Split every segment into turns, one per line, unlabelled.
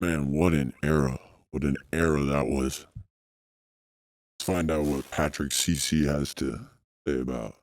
Man, what an era. What an era that was. Let's find out what Patrick CC has to say about.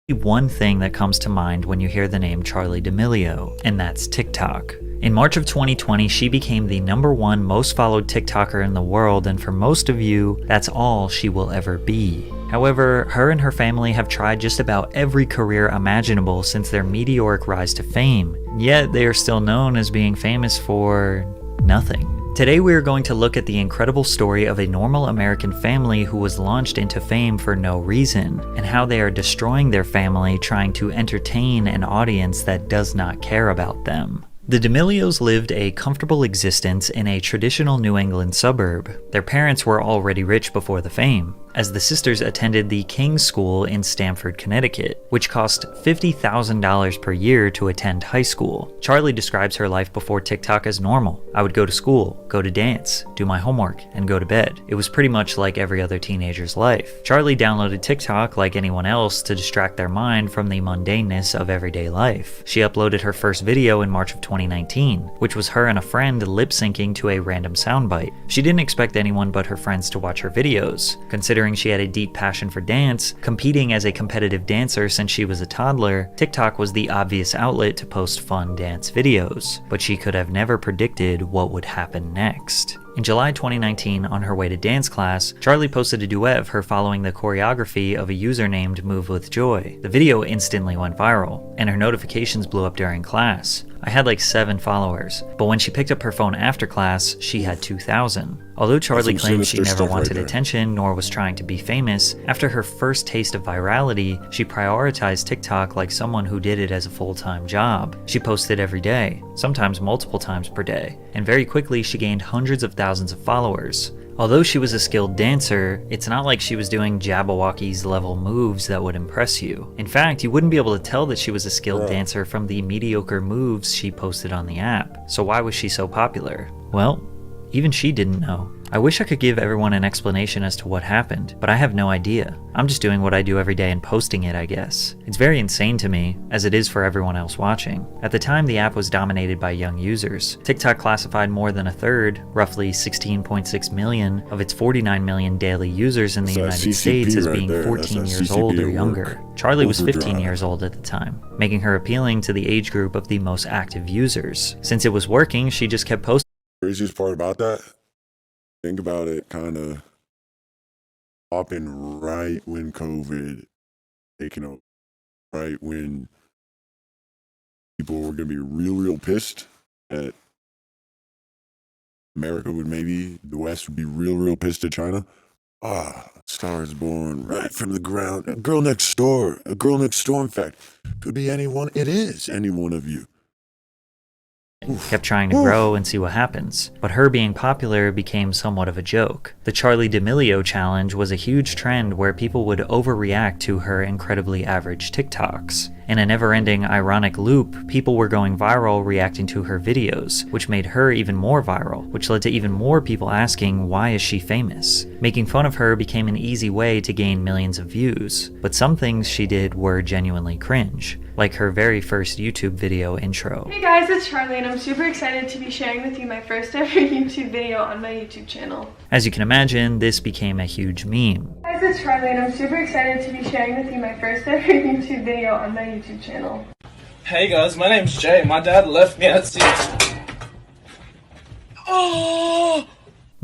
One thing that comes to mind when you hear the name Charli D'Amelio, and that's TikTok. In March of 2020, she became the #1 most followed TikToker in the world, and for most of you, that's all she will ever be. However, her and her family have tried just about every career imaginable since their meteoric rise to fame, yet they are still known as being famous for nothing. Today we are going to look at the incredible story of a normal American family who was launched into fame for no reason, and how they are destroying their family trying to entertain an audience that does not care about them. The D'Amelios lived a comfortable existence in a traditional New England suburb. Their parents were already rich before the fame, as the sisters attended the King's School in Stamford, Connecticut, which cost $50,000 per year to attend high school. Charli describes her life before TikTok as normal. I would go to school, go to dance, do my homework, and go to bed. It was pretty much like every other teenager's life. Charli downloaded TikTok like anyone else to distract their mind from the mundaneness of everyday life. She uploaded her first video in March of 2019, which was her and a friend lip-syncing to a random soundbite. She didn't expect anyone but her friends to watch her videos. Considering she had a deep passion for dance, competing as a competitive dancer since she was a toddler, TikTok was the obvious outlet to post fun dance videos, but she could have never predicted what would happen next. In July 2019, on her way to dance class, Charli posted a duet of her following the choreography of a user named Move With Joy. The video instantly went viral, and her notifications blew up during class. I had like 7 followers, but when she picked up her phone after class, she had 2,000. Although Charli claimed she never wanted attention nor was trying to be famous, after her first taste of virality, she prioritized TikTok like someone who did it as a full-time job. She posted every day, sometimes multiple times per day, and very quickly she gained hundreds of thousands of followers. Although she was a skilled dancer, it's not like she was doing Jabberwockies level moves that would impress you. In fact, you wouldn't be able to tell that she was a skilled dancer from the mediocre moves she posted on the app. So why was she so popular? Well, even she didn't know. I wish I could give everyone an explanation as to what happened, but I have no idea. I'm just doing what I do every day and posting it, I guess. It's very insane to me, as it is for everyone else watching. At the time, the app was dominated by young users. TikTok classified more than a third, roughly 16.6 million, of its 49 million daily users in the United States as being 14 years old or younger. Charli was 15 years old at the time, making her appealing to the age group of the most active users. Since it was working, she just kept posting.
The craziest part about that, think about it kind of popping right when COVID taken over, right when people were going to be real pissed at America the West would be real pissed at China. Stars born right from the ground. A girl next door, in fact. Could be anyone, it is any one of you.
Kept trying to grow and see what happens, but her being popular became somewhat of a joke. The Charli D'Amelio challenge was a huge trend where people would overreact to her incredibly average TikToks. In a never-ending ironic loop, people were going viral reacting to her videos, which made her even more viral, which led to even more people asking, why is she famous? Making fun of her became an easy way to gain millions of views, but some things she did were genuinely cringe, like her very first YouTube video intro.
Hey guys, it's Charli and I'm super excited to be sharing with you my first ever YouTube video on my YouTube channel.
As you can imagine, this became a huge meme.
Hey guys, it's Charli and I'm super excited to be sharing with you my first ever YouTube video on my YouTube channel.
Hey guys, my name's Jay. My dad left me at sea. Oh!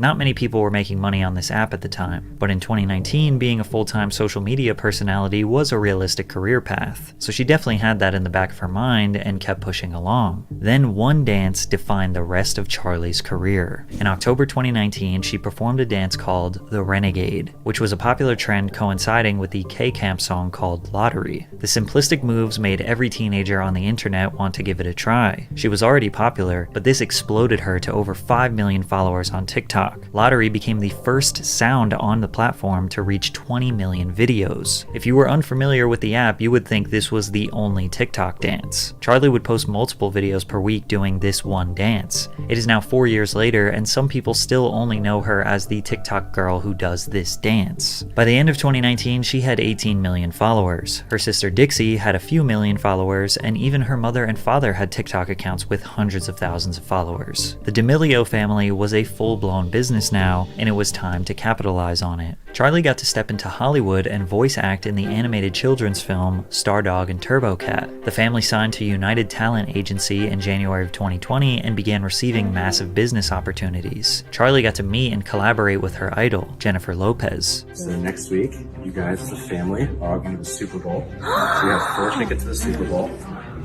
Not many people were making money on this app at the time, but in 2019, being a full-time social media personality was a realistic career path, so she definitely had that in the back of her mind and kept pushing along. Then one dance defined the rest of Charli's career. In October 2019, she performed a dance called The Renegade, which was a popular trend coinciding with the K-Camp song called Lottery. The simplistic moves made every teenager on the internet want to give it a try. She was already popular, but this exploded her to over 5 million followers on TikTok. TikTok. Lottery became the first sound on the platform to reach 20 million videos. If you were unfamiliar with the app, you would think this was the only TikTok dance. Charli would post multiple videos per week doing this one dance. It is now 4 years later, and some people still only know her as the TikTok girl who does this dance. By the end of 2019, she had 18 million followers. Her sister Dixie had a few million followers, and even her mother and father had TikTok accounts with hundreds of thousands of followers. The D'Amelio family was a full-blown business now, and it was time to capitalize on it. Charli got to step into Hollywood and voice act in the animated children's film Stardog and Turbo Cat. The family signed to United Talent Agency in January of 2020 and began receiving massive business opportunities. Charli got to meet and collaborate with her idol, Jennifer Lopez.
So next week, you guys as a family are going to the Super Bowl. So you have 4 tickets to the Super Bowl,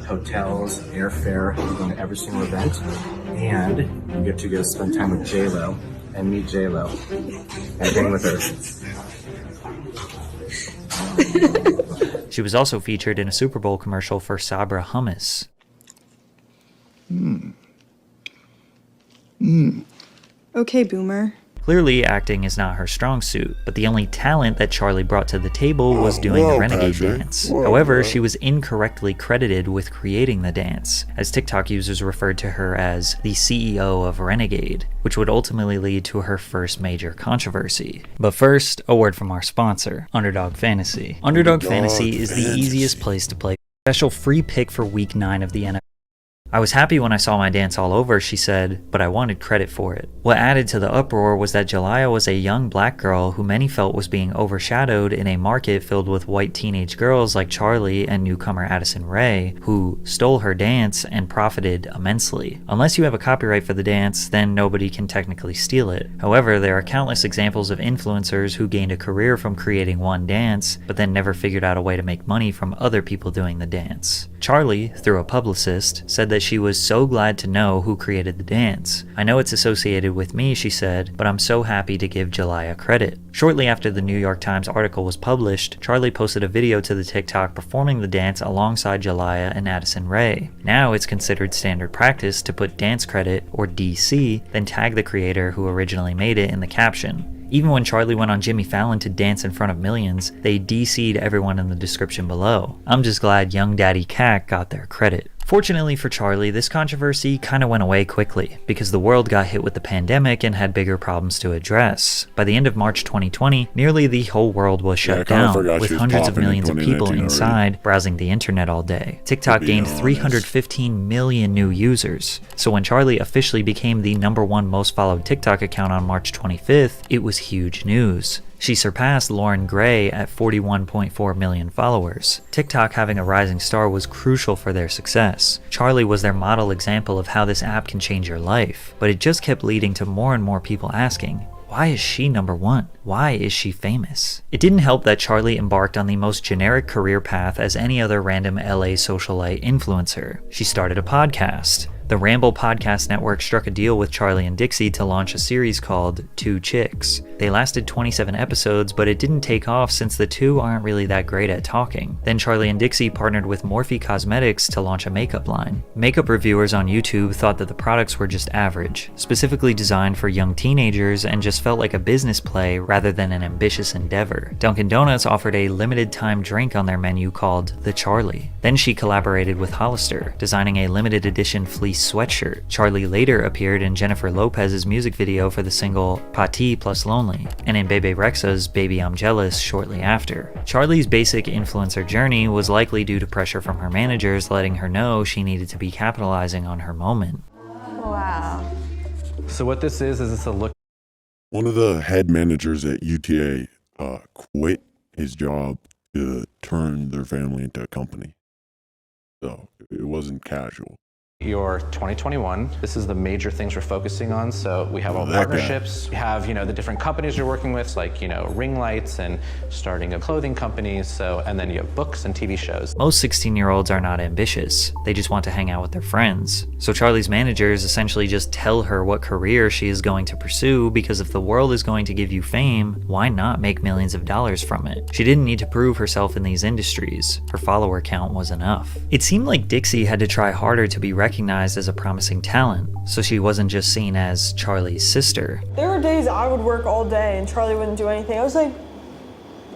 hotels, airfare, you're going to every single event, and you get to go spend time with J-Lo and meet J-Lo and hang with her.
She was also featured in a Super Bowl commercial for Sabra hummus.
Okay, boomer.
Clearly, acting is not her strong suit, but the only talent that Charli brought to the table was doing the Renegade dance. However, she was incorrectly credited with creating the dance, as TikTok users referred to her as the CEO of Renegade, which would ultimately lead to her first major controversy. But first, a word from our sponsor, Underdog Fantasy. Underdog Fantasy is the easiest place to play. Special free pick for Week 9 of the NFL. I was happy when I saw my dance all over, she said, but I wanted credit for it. What added to the uproar was that Jalaiah was a young black girl who many felt was being overshadowed in a market filled with white teenage girls like Charli and newcomer Addison Rae, who stole her dance and profited immensely. Unless you have a copyright for the dance, then nobody can technically steal it. However, there are countless examples of influencers who gained a career from creating one dance, but then never figured out a way to make money from other people doing the dance. Charli, through a publicist, said that she was so glad to know who created the dance. I know it's associated with me, she said, but I'm so happy to give Jalaiah credit. Shortly after the New York Times article was published, Charli posted a video to the TikTok performing the dance alongside Jalaiah and Addison Rae. Now it's considered standard practice to put dance credit, or DC, then tag the creator who originally made it in the caption. Even when Charli went on Jimmy Fallon to dance in front of millions, they DC'd everyone in the description below. I'm just glad Young Daddy Cat got their credit. Fortunately for Charli, this controversy kinda went away quickly, because the world got hit with the pandemic and had bigger problems to address. By the end of March 2020, nearly the whole world was shut down, with hundreds of millions of people inside browsing the internet all day. TikTok gained 315 million new users. So when Charli officially became the #1 most followed TikTok account on March 25th, it was huge news. She surpassed Lauren Gray at 41.4 million followers. TikTok having a rising star was crucial for their success. Charli was their model example of how this app can change your life, but it just kept leading to more and more people asking, why is she #1? Why is she famous? It didn't help that Charli embarked on the most generic career path as any other random LA socialite influencer. She started a podcast. The Ramble Podcast Network struck a deal with Charli and Dixie to launch a series called Two Chicks. They lasted 27 episodes, but it didn't take off since the two aren't really that great at talking. Then Charli and Dixie partnered with Morphe Cosmetics to launch a makeup line. Makeup reviewers on YouTube thought that the products were just average, specifically designed for young teenagers, and just felt like a business play rather than an ambitious endeavor. Dunkin' Donuts offered a limited time drink on their menu called The Charli. Then she collaborated with Hollister, designing a limited edition fleece sweatshirt. Charli later appeared in Jennifer Lopez's music video for the single Pati Plus Lonely, and in Bebe Rexha's Baby I'm Jealous shortly after. Charli's basic influencer journey was likely due to pressure from her managers letting her know she needed to be capitalizing on her moment.
Wow.
So what this is it's a look.
One of the head managers at UTA quit his job to turn their family into a company. So it wasn't casual.
Your 2021. This is the major things we're focusing on. So we have all
That guy.
partnerships. We have, the different companies you're working with, like, ring lights and starting a clothing company. So, and then you have books and TV shows.
Most 16-year-olds are not ambitious. They just want to hang out with their friends. So Charli's managers essentially just tell her what career she is going to pursue, because if the world is going to give you fame, why not make millions of dollars from it? She didn't need to prove herself in these industries. Her follower count was enough. It seemed like Dixie had to try harder to be recognized recognized as a promising talent, so she wasn't just seen as Charlie's sister.
There were days I would work all day and Charlie wouldn't do anything. I was like,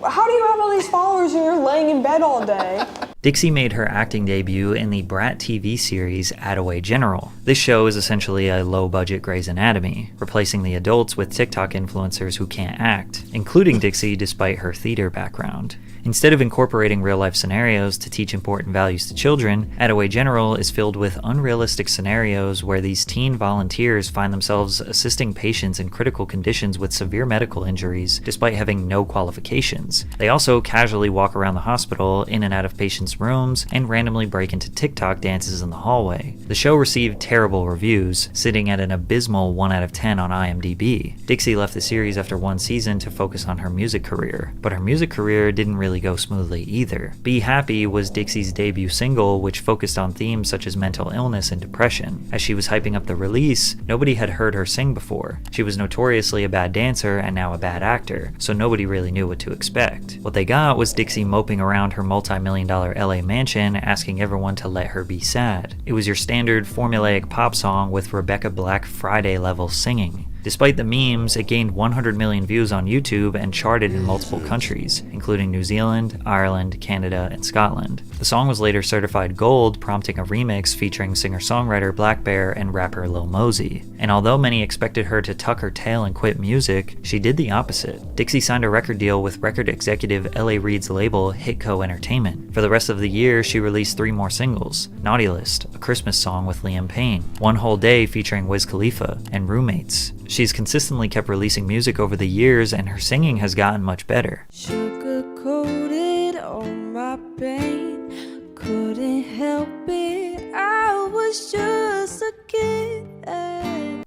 how do you have all these followers and you're laying in bed all day?
Dixie made her acting debut in the Brat TV series Attaway General. This show is essentially a low-budget Grey's Anatomy, replacing the adults with TikTok influencers who can't act, including Dixie despite her theater background. Instead of incorporating real-life scenarios to teach important values to children, Attaway General is filled with unrealistic scenarios where these teen volunteers find themselves assisting patients in critical conditions with severe medical injuries despite having no qualifications. They also casually walk around the hospital, in and out of patients' rooms, and randomly break into TikTok dances in the hallway. The show received terrible reviews, sitting at an abysmal 1 out of 10 on IMDb. Dixie left the series after 1 season to focus on her music career, but her music career didn't really go smoothly either. Be Happy was Dixie's debut single, which focused on themes such as mental illness and depression. As she was hyping up the release, nobody had heard her sing before. She was notoriously a bad dancer and now a bad actor, so nobody really knew what to expect. What they got was Dixie moping around her multi-million-dollar LA mansion, asking everyone to let her be sad. It was your standard formulaic pop song with Rebecca Black Friday level singing. Despite the memes, it gained 100 million views on YouTube and charted in multiple countries, including New Zealand, Ireland, Canada, and Scotland. The song was later certified gold, prompting a remix featuring singer-songwriter Black Bear and rapper Lil Mosey. And although many expected her to tuck her tail and quit music, she did the opposite. Dixie signed a record deal with record executive L.A. Reid's label Hitco Entertainment. For the rest of the year, she released 3 more singles: Naughty List, a Christmas song with Liam Payne, One Whole Day featuring Wiz Khalifa, and Roommates. She's consistently kept releasing music over the years, and her singing has gotten much better.
Sugar-coated on my pain, couldn't help it, I was just a kid.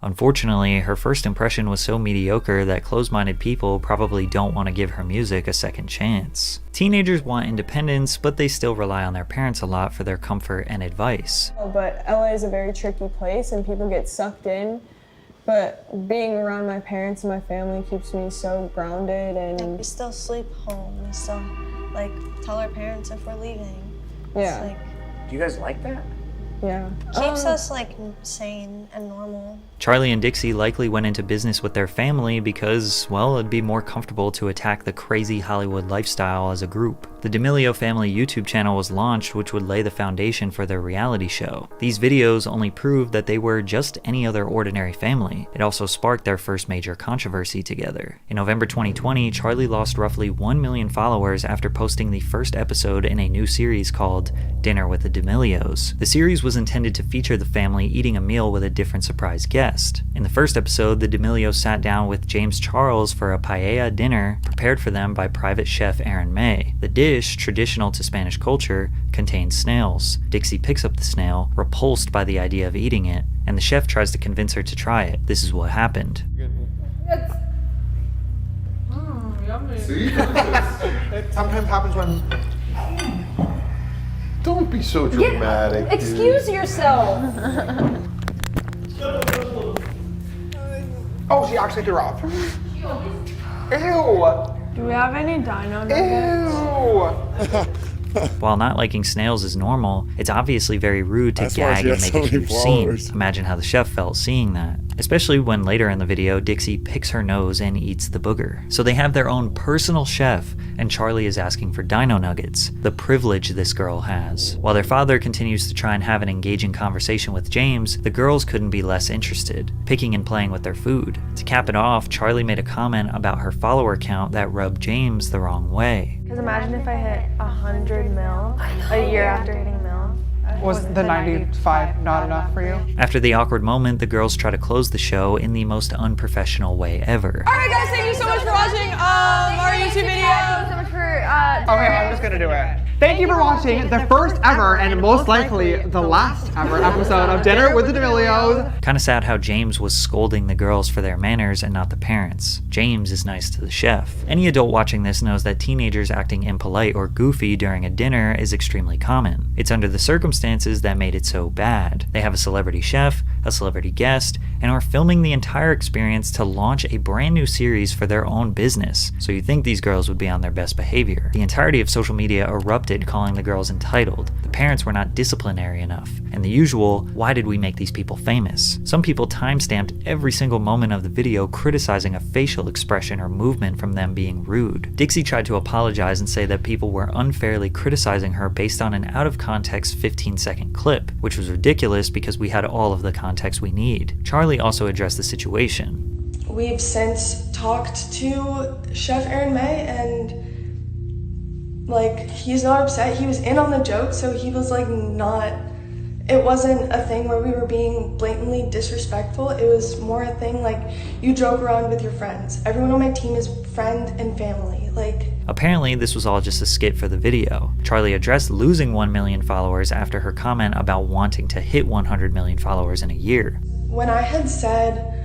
Unfortunately, her first impression was so mediocre that closed-minded people probably don't want to give her music a second chance. Teenagers want independence, but they still rely on their parents a lot for their comfort and advice.
But LA is a very tricky place and people get sucked in. But being around my parents and my family keeps me so grounded and...
We still sleep home. We still, tell our parents if we're leaving.
Yeah.
It's
Do you guys like that?
Yeah.
Keeps us, sane and normal.
Charlie and Dixie likely went into business with their family because, well, it'd be more comfortable to attack the crazy Hollywood lifestyle as a group. The D'Amelio family YouTube channel was launched, which would lay the foundation for their reality show. These videos only proved that they were just any other ordinary family. It also sparked their first major controversy together. In November 2020, Charlie lost roughly 1 million followers after posting the first episode in a new series called Dinner with the D'Amelios. The series was intended to feature the family eating a meal with a different surprise guest. In the first episode, the D'Amelios sat down with James Charles for a paella dinner prepared for them by private chef Aaron May. The dish, traditional to Spanish culture, contains snails. Dixie picks up the snail, repulsed by the idea of eating it, and the chef tries to convince her to try it. This is what happened.
See? It sometimes happens when... Don't be so dramatic.
Excuse yourself.
Oh, she actually threw up. Ew.
Do we have any dino nuggets?
Ew.
While not liking snails is normal, it's obviously very rude to
That's why
gag
she
and
has
make
so
a
many
huge scene.
followers.
Imagine how the chef felt seeing that. Especially when later in the video, Dixie picks her nose and eats the booger. So they have their own personal chef, and Charlie is asking for dino nuggets, the privilege this girl has. While their father continues to try and have an engaging conversation with James, the girls couldn't be less interested, picking and playing with their food. To cap it off, Charlie made a comment about her follower count that rubbed James the wrong way.
Because imagine if I hit 100 mil a year after hitting mil.
Was the 95 not enough for you?
After the awkward moment, the girls try to close the show in the most unprofessional way ever.
Alright guys, thank you so much for watching our YouTube video.
Thank you so much for
Okay, I'm just gonna do it. Thank you for watching the first ever and most likely the last ever episode of Dinner with the D'Amelios.
Kinda sad how James was scolding the girls for their manners and not the parents. James is nice to the chef. Any adult watching this knows that teenagers acting impolite or goofy during a dinner is extremely common. It's under the circumstances that made it so bad. They have a celebrity chef, a celebrity guest, and are filming the entire experience to launch a brand new series for their own business. So you'd think these girls would be on their best behavior. The entirety of social media erupted calling the girls entitled. The parents were not disciplinary enough, and the usual, why did we make these people famous? Some people timestamped every single moment of the video criticizing a facial expression or movement from them being rude. Dixie tried to apologize and say that people were unfairly criticizing her based on an out-of-context 15-second clip, which was ridiculous because we had all of the context we need. Charlie also addressed the situation.
We've since talked to Chef Aaron May, and like, he's not upset. He was in on the joke, so he was like it wasn't a thing where we were being blatantly disrespectful. It was more a thing like, you joke around with your friends. Everyone on my team is friend and family.
Apparently, this was all just a skit for the video. Charlie addressed losing 1 million followers after her comment about wanting to hit 100 million followers in a year.
When I had said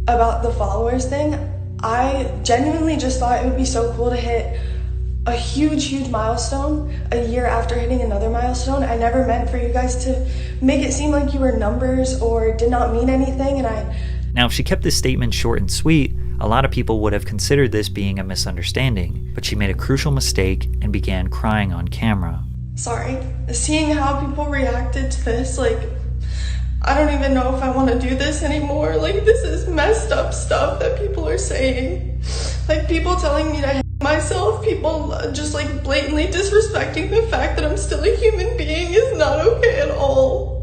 about the followers thing, I genuinely just thought it would be so cool to hit a huge milestone a year after hitting another milestone. I never meant for you guys to make it seem like you were numbers or did not mean anything,
Now, if she kept this statement short and sweet, a lot of people would have considered this being a misunderstanding, but she made a crucial mistake and began crying on camera.
Sorry. Seeing how people reacted to this, I don't even know if I want to do this anymore. This is messed up stuff that people are saying. People telling me to hate myself, people just blatantly disrespecting the fact that I'm still a human being is not okay at all.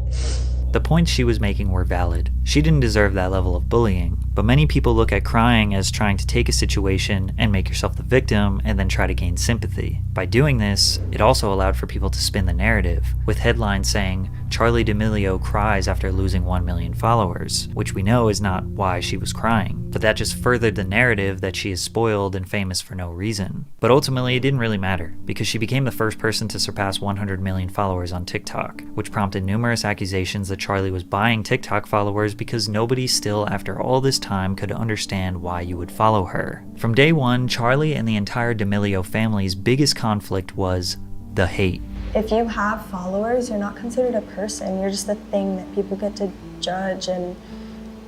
The points she was making were valid. She didn't deserve that level of bullying, but many people look at crying as trying to take a situation and make yourself the victim and then try to gain sympathy. By doing this, it also allowed for people to spin the narrative, with headlines saying, Charli D'Amelio cries after losing 1 million followers, which we know is not why she was crying, but that just furthered the narrative that she is spoiled and famous for no reason. But ultimately, it didn't really matter, because she became the first person to surpass 100 million followers on TikTok, which prompted numerous accusations that Charli was buying TikTok followers because nobody still, after all this time, could understand why you would follow her. From day one, Charli and the entire D'Amelio family's biggest conflict was the hate.
If you have followers, you're not considered a person. You're just a thing that people get to judge and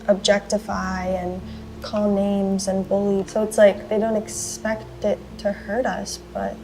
objectify and call names and bully. So it's they don't expect it to hurt us, but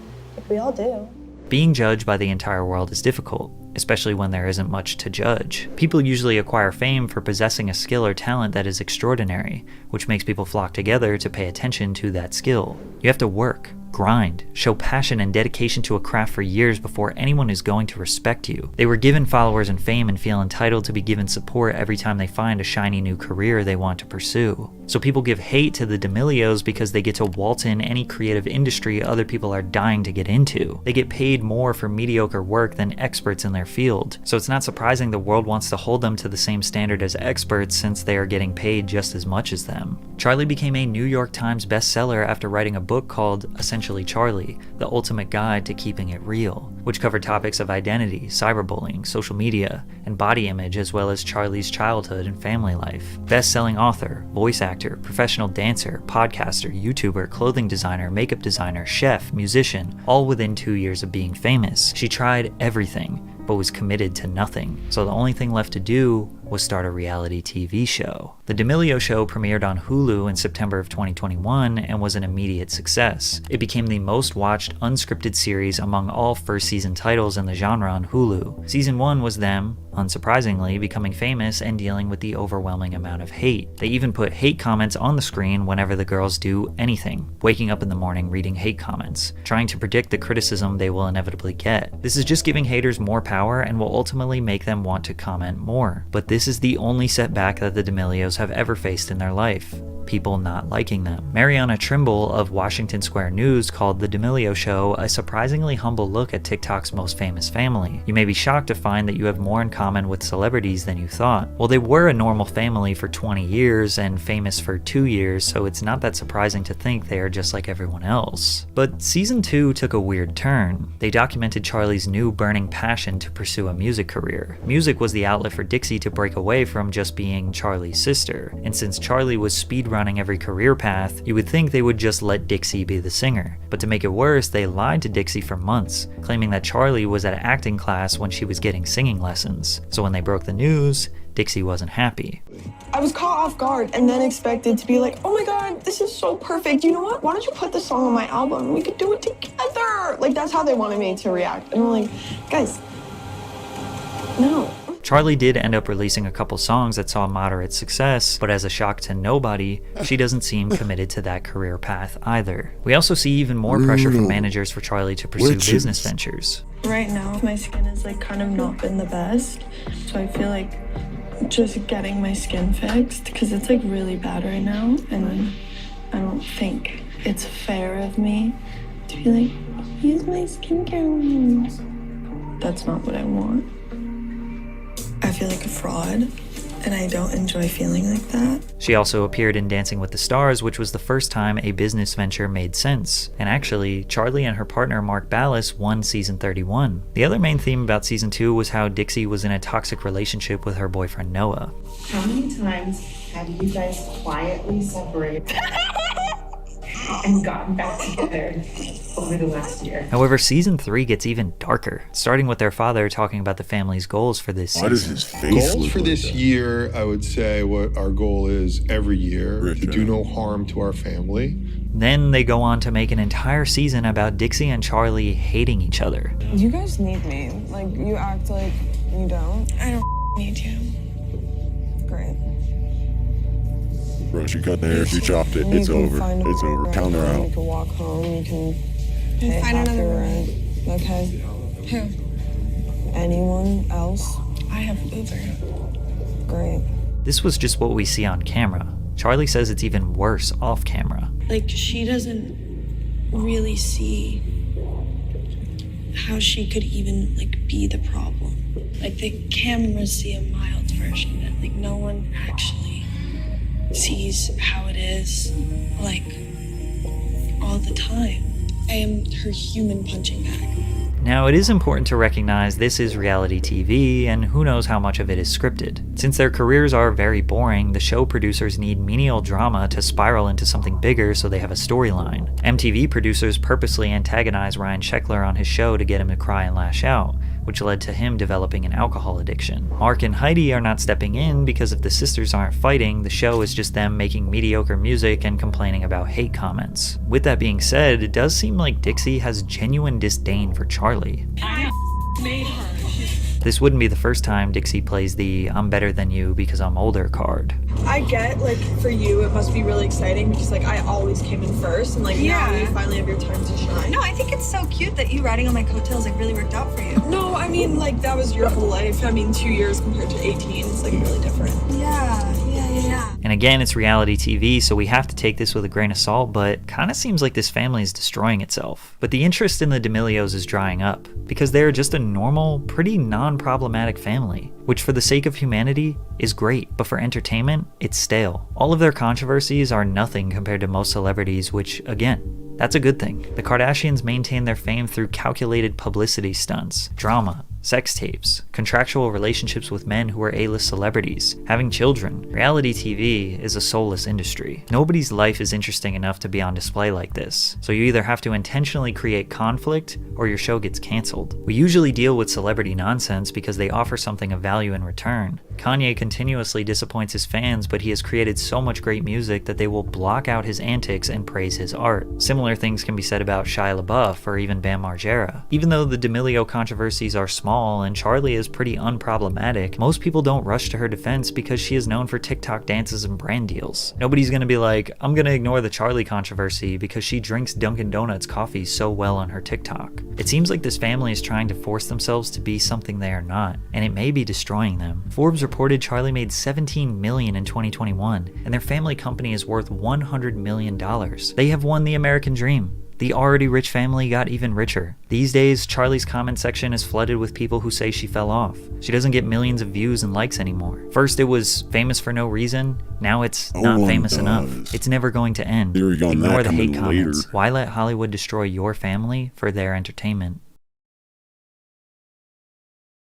we all do.
Being judged by the entire world is difficult, especially when there isn't much to judge. People usually acquire fame for possessing a skill or talent that is extraordinary, which makes people flock together to pay attention to that skill. You have to work, grind, show passion and dedication to a craft for years before anyone is going to respect you. They were given followers and fame and feel entitled to be given support every time they find a shiny new career they want to pursue. So people give hate to the D'Amelios because they get to waltz in any creative industry other people are dying to get into. They get paid more for mediocre work than experts in their field. So it's not surprising the world wants to hold them to the same standard as experts since they are getting paid just as much as them. Charli became a New York Times bestseller after writing a book called Essentially Charli, The Ultimate Guide to Keeping It Real, which covered topics of identity, cyberbullying, social media, and body image, as well as Charli's childhood and family life. Best-selling author, voice actor, professional dancer, podcaster, YouTuber, clothing designer, makeup designer, chef, musician, all within 2 years of being famous. She tried everything, but was committed to nothing. So the only thing left to do was start a reality TV show. The D'Amelio Show premiered on Hulu in September of 2021 and was an immediate success. It became the most watched unscripted series among all first season titles in the genre on Hulu. Season 1 was them, unsurprisingly, becoming famous and dealing with the overwhelming amount of hate. They even put hate comments on the screen whenever the girls do anything, waking up in the morning reading hate comments, trying to predict the criticism they will inevitably get. This is just giving haters more power and will ultimately make them want to comment more. But this is the only setback that the D'Amelios have ever faced in their life: people not liking them. Mariana Trimble of Washington Square News called The D'Amelio Show a surprisingly humble look at TikTok's most famous family. You may be shocked to find that you have more in common with celebrities than you thought. Well, they were a normal family for 20 years and famous for 2 years, so it's not that surprising to think they are just like everyone else. But season 2 took a weird turn. They documented Charli's new burning passion to pursue a music career. Music was the outlet for Dixie to break away from just being Charli's sister, and since Charli was speedrunning every career path, you would think they would just let Dixie be the singer. But to make it worse, they lied to Dixie for months, claiming that Charli was at acting class when she was getting singing lessons. So when they broke the news, Dixie wasn't happy.
I was caught off guard and then expected to be like, oh my god, this is so perfect. You know what? Why don't you put this song on my album? We could do it together. That's how they wanted me to react. And I'm like, guys,
No.
Charli did end up releasing a couple songs that saw moderate success, but as a shock to nobody, she doesn't seem committed to that career path either. We also see even more pressure from managers for Charli to pursue business ventures.
Right now, my skin has like kind of not been the best, so I feel like just getting my skin fixed, because it's like really bad right now, and I don't think it's fair of me to be like, use my skincare. That's not what I want. I feel like a fraud, and I don't enjoy feeling like that.
She also appeared in Dancing with the Stars, which was the first time a business venture made sense. And actually, Charli and her partner Mark Ballas won season 31. The other main theme about season 2 was how Dixie was in a toxic relationship with her boyfriend Noah.
How many times have you guys quietly separated and gotten back together over the last year?
However, season 3 gets even darker, starting with their father talking about the family's goals for this season.
Why does his face
Goals
look
for
like
this
that?
year, I would say what our goal is every year, to do no harm to our family.
Then they go on to make an entire season about Dixie and Charli hating each other.
You guys need me. Like, you act like you don't.
I don't need you.
Great.
Bro, she cut the hair, she chopped it.
You
It's
can
over.
find a
It's over.
rent
Count her
home,
out.
You can walk home. You can pay
Find
half
another
your
rent.
rent. Okay.
Who?
Anyone else?
I have Uber.
Great.
This was just what we see on camera. Charli says it's even worse off camera.
Like, she doesn't really see how she could even, like, be the problem. Like, the cameras see a mild version of it. Like, no one actually sees how it is, like, all the time. I am her human punching bag.
Now, it is important to recognize this is reality TV, and who knows how much of it is scripted. Since their careers are very boring, the show producers need menial drama to spiral into something bigger so they have a storyline. MTV producers purposely antagonize Ryan Sheckler on his show to get him to cry and lash out, which led to him developing an alcohol addiction. Mark and Heidi are not stepping in because if the sisters aren't fighting, the show is just them making mediocre music and complaining about hate comments. With that being said, it does seem like Dixie has genuine disdain for Charli.
I made her.
This wouldn't be the first time Dixie plays the "I'm better than you because I'm older" card.
I get, like, for you, it must be really exciting because, like, I always came in first, and, like, now you finally have your time to shine.
No, I think it's so cute that you riding on my coattails, like, really worked out for you.
No, I mean, like, that was your whole life. I mean, 2 years compared to 18, it's, like, really different.
Yeah.
And again, it's reality TV, so we have to take this with a grain of salt, but kinda seems like this family is destroying itself. But the interest in the D'Amelios is drying up, because they're just a normal, pretty non-problematic family, which for the sake of humanity is great, but for entertainment, it's stale. All of their controversies are nothing compared to most celebrities, which, again, that's a good thing. The Kardashians maintain their fame through calculated publicity stunts, drama, sex tapes, contractual relationships with men who are A-list celebrities, having children. Reality TV is a soulless industry. Nobody's life is interesting enough to be on display like this, so you either have to intentionally create conflict or your show gets canceled. We usually deal with celebrity nonsense because they offer something of value in return. Kanye continuously disappoints his fans, but he has created so much great music that they will block out his antics and praise his art. Similar things can be said about Shia LaBeouf or even Bam Margera. Even though the D'Amelio controversies are small and Charli is pretty unproblematic, most people don't rush to her defense because she is known for TikTok dances and brand deals. Nobody's gonna be like, I'm gonna ignore the Charli controversy because she drinks Dunkin' Donuts coffee so well on her TikTok. It seems like this family is trying to force themselves to be something they are not, and it may be destroying them. Forbes reported Charli made $17 million in 2021, and their family company is worth $100 million. They have won the American dream. The already rich family got even richer. These days, Charli's comment section is flooded with people who say she fell off. She doesn't get millions of views and likes anymore. First it was famous for no reason, now it's not famous enough. It's never going to end. Ignore the hate comments. Why let Hollywood destroy your family for their entertainment?